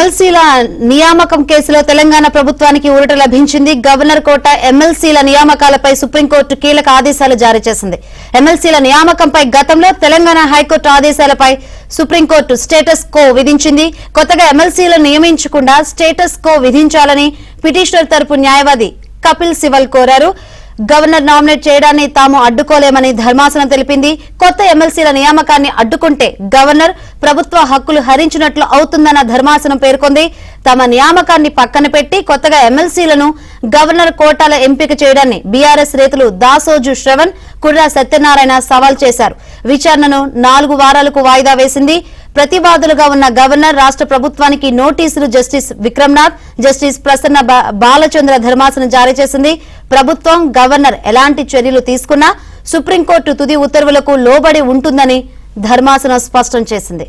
ఎమ్మెల్సీల నియామకం కేసులో తెలంగాణ ప్రభుత్వానికి ఊరట లభించింది. గవర్నర్ కోట ఎమ్మెల్సీల నియామకాలపై సుప్రీంకోర్టు కీలక ఆదేశాలు జారీ చేసింది. ఎమ్మెల్సీల నియామకంపై గతంలో తెలంగాణ హైకోర్టు ఆదేశాలపై సుప్రీంకోర్టు స్టేటస్ కో విధించింది. కొత్తగా ఎమ్మెల్సీలను నియమించకుండా స్టేటస్ కో విధించాలని పిటిషనర్ తరపు న్యాయవాది కపిల్ సిబల్ కోరారు. గవర్నర్ నామినేట్ చేయడాన్ని తాము అడ్డుకోలేమని ధర్మాసనం తెలిపింది. కొత్త ఎమ్మెల్సీల నియామకాన్ని అడ్డుకుంటే గవర్నర్ ప్రభుత్వ హక్కులు హరించినట్లు అవుతుందన్న ధర్మాసనం పేర్కొంది. తమ నియామకాన్ని పక్కన పెట్టి కొత్తగా ఎమ్మెల్సీలను గవర్నర్ కోటాల ఎంపిక చేయడాన్ని బీఆర్ఎస్ నేతలు దాసోజు శ్రవణ్, కుర్రా సత్యనారాయణ సవాల్ చేశారు. విచారణను 4 వారాలకు వాయిదా వేసింది. ప్రతివాదులుగా ఉన్న గవర్నర్ రాష్ట్ర ప్రభుత్వానికి నోటీసులు జస్టిస్ విక్రమ్నాథ్, జస్టిస్ ప్రసన్న బాలచంద్ర ధర్మాసనం జారీ చేసింది. ప్రభుత్వం, గవర్నర్ ఎలాంటి చర్యలు తీసుకున్నా సుప్రీంకోర్టు తుది ఉత్తర్వులకు లోబడి ఉంటుందని ధర్మాసనం స్పష్టం చేసింది.